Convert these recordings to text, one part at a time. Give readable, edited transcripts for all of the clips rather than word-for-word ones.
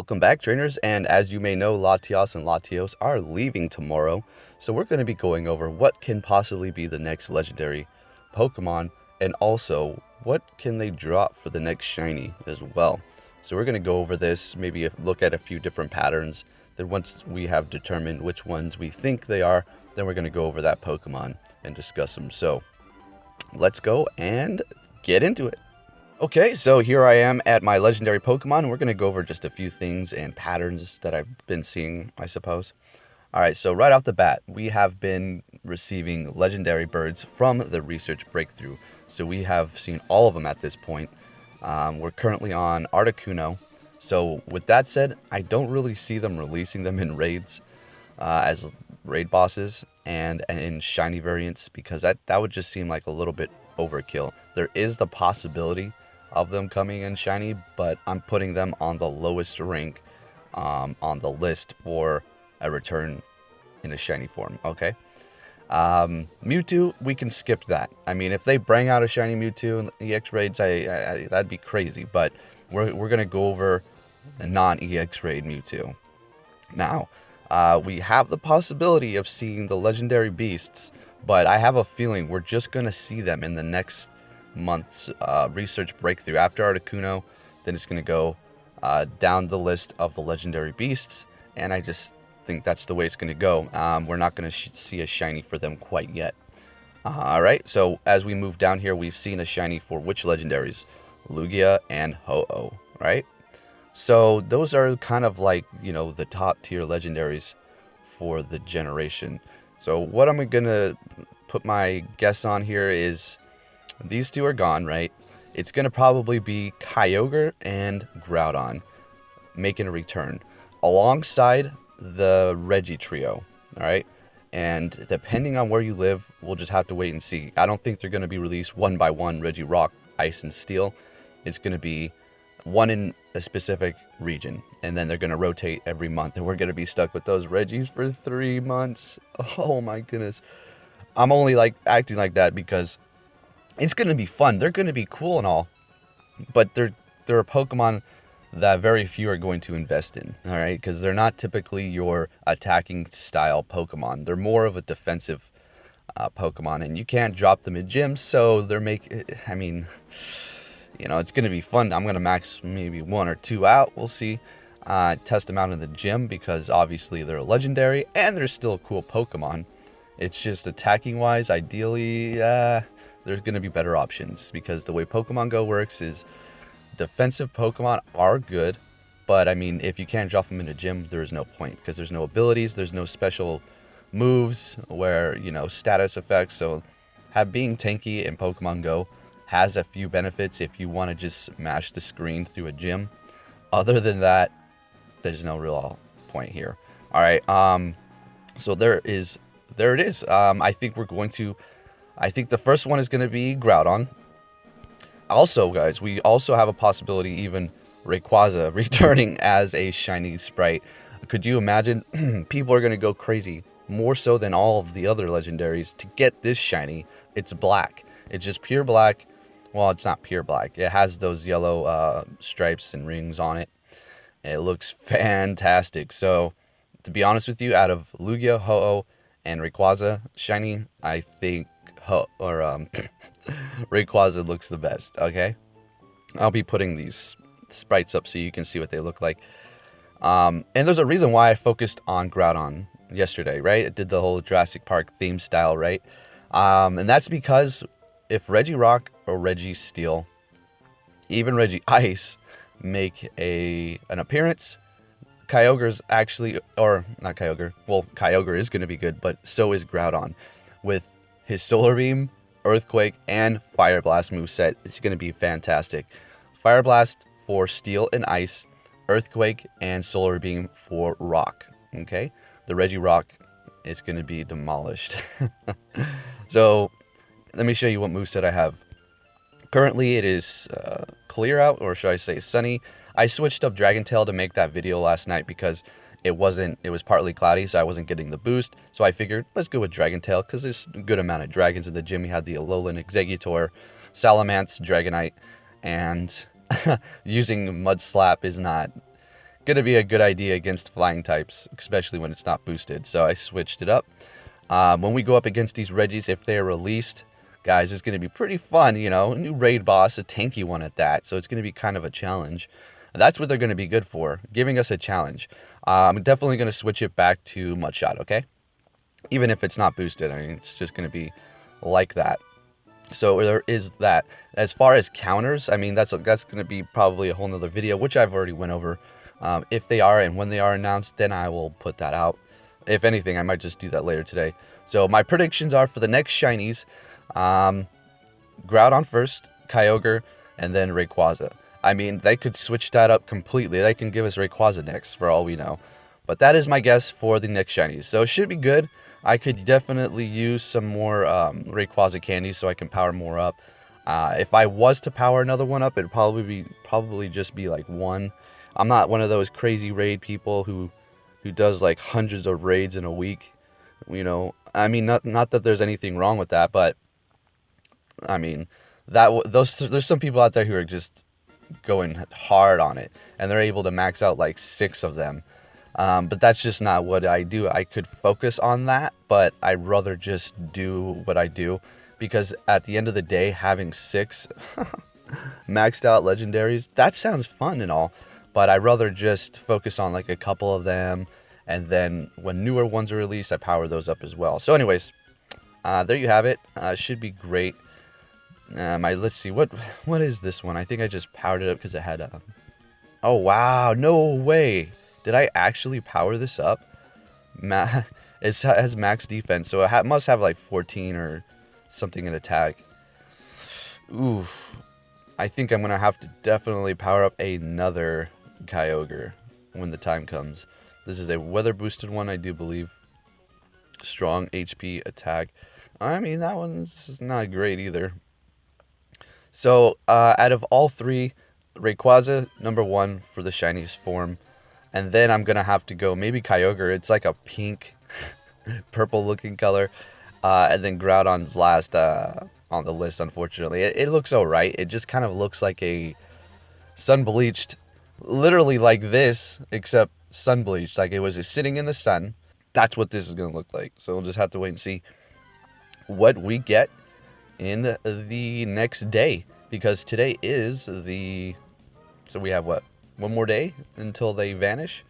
Welcome back, trainers, and as you may know, Latios and Latias are leaving tomorrow, so we're going to be going over what can possibly be the next legendary Pokemon, and also what can they drop for the next shiny as well. So we're going to go over this, maybe look at a few different patterns, then once we have determined which ones we think they are, then we're going to go over that Pokemon and discuss them. So let's go and get into it. Okay, so here I am at my legendary Pokemon, and we're going to go over just a few things and patterns that I've been seeing, I suppose. Alright, so right off the bat, we have been receiving legendary birds from the research breakthrough. So we have seen all of them at this point. We're currently on Articuno. So with that said, I don't really see them releasing them in raids as raid bosses and in shiny variants, because that would just seem like a little bit overkill. There is the possibility of them coming in shiny, but I'm putting them on the lowest rank on the list for a return in a shiny form. Okay, Mewtwo, we can skip that. I mean, if they bring out a shiny Mewtwo in EX raids, that'd be crazy, but we're gonna go over a non-EX raid Mewtwo. Now, we have the possibility of seeing the legendary beasts, but I have a feeling we're just gonna see them in the next month's research breakthrough. After Articuno, then it's going to go down the list of the legendary beasts, and I just think that's the way it's going to go. We're not going to see a shiny for them quite yet. Alright, so as we move down here, we've seen a shiny for which legendaries? Lugia and Ho-Oh, right? So those are kind of like, you know, the top tier legendaries for the generation. So what I'm going to put my guess on here is these two are gone, right? It's going to probably be Kyogre and Groudon making a return alongside the Regi trio, all right? And depending on where you live, we'll just have to wait and see. I don't think they're going to be released one by one, Regirock, Ice, and Steel. It's going to be one in a specific region, and then they're going to rotate every month, and we're going to be stuck with those Regis for 3 months. Oh my goodness. I'm only like acting like that because it's going to be fun. They're going to be cool and all, but they're a Pokemon that very few are going to invest in, all right? Because they're not typically your attacking style Pokemon. They're more of a defensive Pokemon, and you can't drop them in gyms, so I mean, you know, it's going to be fun. I'm going to max maybe 1 or 2 out. We'll see. Test them out in the gym because obviously they're legendary, and they're still a cool Pokemon. It's just attacking-wise, ideally, there's going to be better options, because the way Pokemon Go works is defensive Pokemon are good, but I mean, if you can't drop them in a gym, there is no point, because there's no abilities, there's no special moves where, you know, status effects. So being tanky in Pokemon Go has a few benefits if you want to just smash the screen through a gym. Other than that, there's no real point here. All right, so there it is. I think the first one is going to be Groudon. Also, guys, we also have a possibility even Rayquaza returning as a shiny sprite. Could you imagine? People are going to go crazy, more so than all of the other legendaries, to get this shiny. It's black. It's just pure black. Well, it's not pure black. It has those yellow stripes and rings on it. It looks fantastic. So, to be honest with you, out of Lugia, Ho-Oh, and Rayquaza shiny, I think Rayquaza looks the best. Okay, I'll be putting these sprites up so you can see what they look like. And there's a reason why I focused on Groudon yesterday, right? It did the whole Jurassic Park theme style, right? And that's because if Regirock or Registeel, even Regice, make an appearance, Kyogre's actually, or not Kyogre, well, Kyogre is going to be good, but so is Groudon. With his Solar Beam, Earthquake, and Fire Blast moveset, it's going to be fantastic. Fire Blast for Steel and Ice, Earthquake, and Solar Beam for Rock. Okay? The Regirock is going to be demolished. So, let me show you what moveset I have. Currently, it is Clear Out, or should I say Sunny. I switched up Dragon Tail to make that video last night because it was partly cloudy, so I wasn't getting the boost. So I figured, let's go with Dragon Tail, because there's a good amount of dragons in the gym. We had the Alolan Exeggutor, Salamence, Dragonite, and using Mud Slap is not going to be a good idea against flying types, especially when it's not boosted. So I switched it up. When we go up against these Regis, if they're released, guys, it's going to be pretty fun, you know, a new raid boss, a tanky one at that. So it's going to be kind of a challenge. That's what they're going to be good for, giving us a challenge. I'm definitely going to switch it back to Mudshot, okay? Even if it's not boosted, I mean, it's just going to be like that. So there is that. As far as counters, I mean, that's going to be probably a whole nother video, which I've already went over. If they are and when they are announced, then I will put that out. If anything, I might just do that later today. So my predictions are for the next shinies, Groudon first, Kyogre, and then Rayquaza. I mean, they could switch that up completely. They can give us Rayquaza next, for all we know. But that is my guess for the next shinies. So it should be good. I could definitely use some more Rayquaza candies so I can power more up. If I was to power another one up, it'd probably just be like one. I'm not one of those crazy raid people who does like hundreds of raids in a week. You know, I mean, not that there's anything wrong with that, but I mean, there's some people out there who are just going hard on it, and they're able to max out like 6 of them. But that's just not what I do. I could focus on that, but I'd rather just do what I do, because at the end of the day, having 6 maxed out legendaries, that sounds fun and all, but I'd rather just focus on like a couple of them, and then when newer ones are released, I power those up as well. So anyways, there you have it. Should be great. Let's see, what is this one? I think I just powered it up because it had oh wow, no way. Did I actually power this up? It has max defense, so it must have like 14 or something in attack. Ooh, I think I'm gonna have to definitely power up another Kyogre when the time comes. This is a weather boosted one, I do believe. Strong HP attack. I mean, that one's not great either. So, out of all 3, Rayquaza, number 1 for the shiniest form. And then I'm going to have to go maybe Kyogre. It's like a pink, purple looking color. And then Groudon's last on the list, unfortunately. It looks alright. It just kind of looks like a sun bleached, literally like this, except sun bleached. Like it was just sitting in the sun. That's what this is going to look like. So we'll just have to wait and see what we get in the next day, because today is the, so we have what, one more day until they vanish.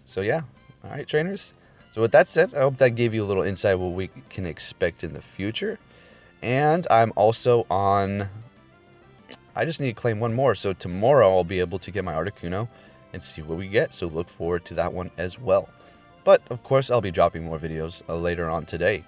So yeah, all right, trainers. So with that said, I hope that gave you a little insight what we can expect in the future. And I'm also on, I just need to claim one more, so tomorrow I'll be able to get my Articuno and see what we get, so look forward to that one as well. But of course I'll be dropping more videos later on today.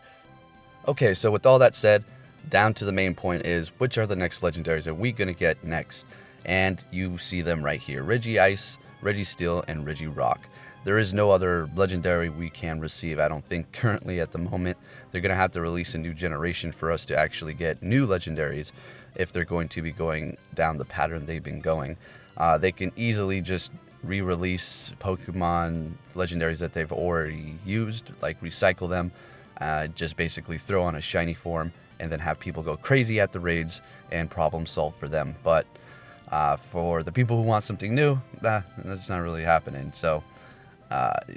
Okay, so with all that said, down to the main point is, which are the next legendaries are we going to get next? And you see them right here, Regice, Registeel, and Regirock. There is no other legendary we can receive, I don't think, currently at the moment. They're going to have to release a new generation for us to actually get new legendaries if they're going to be going down the pattern they've been going. They can easily just re-release Pokemon legendaries that they've already used, like recycle them, just basically throw on a shiny form, and then have people go crazy at the raids and problem solve for them. But for the people who want something new, that's not really happening. So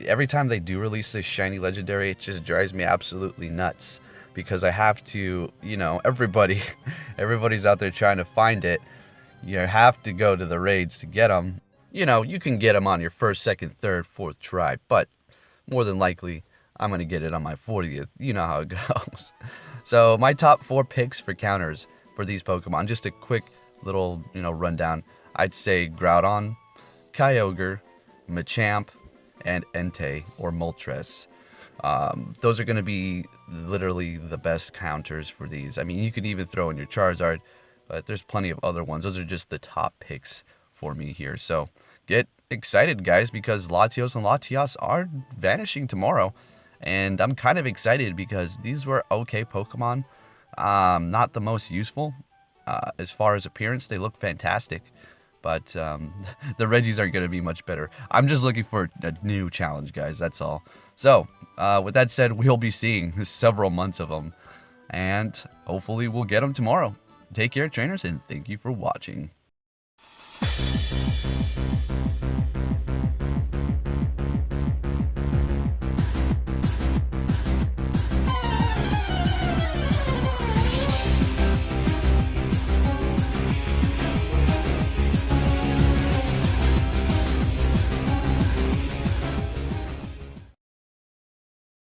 every time they do release this shiny legendary, it just drives me absolutely nuts, because I have to, you know, everybody's out there trying to find it. You have to go to the raids to get them. You know, you can get them on your first, second, third, fourth try, but more than likely, I'm going to get it on my 40th. You know how it goes. So my top 4 picks for counters for these Pokemon, just a quick little, you know, rundown. I'd say Groudon, Kyogre, Machamp, and Entei or Moltres. Those are going to be literally the best counters for these. I mean, you could even throw in your Charizard, but there's plenty of other ones. Those are just the top picks for me here. So get excited, guys, because Latios and Latias are vanishing tomorrow. And I'm kind of excited because these were okay Pokemon. Not the most useful. As far as appearance, they look fantastic. But the Regis aren't going to be much better. I'm just looking for a new challenge, guys. That's all. So, with that said, we'll be seeing several months of them. And hopefully we'll get them tomorrow. Take care, trainers, and thank you for watching.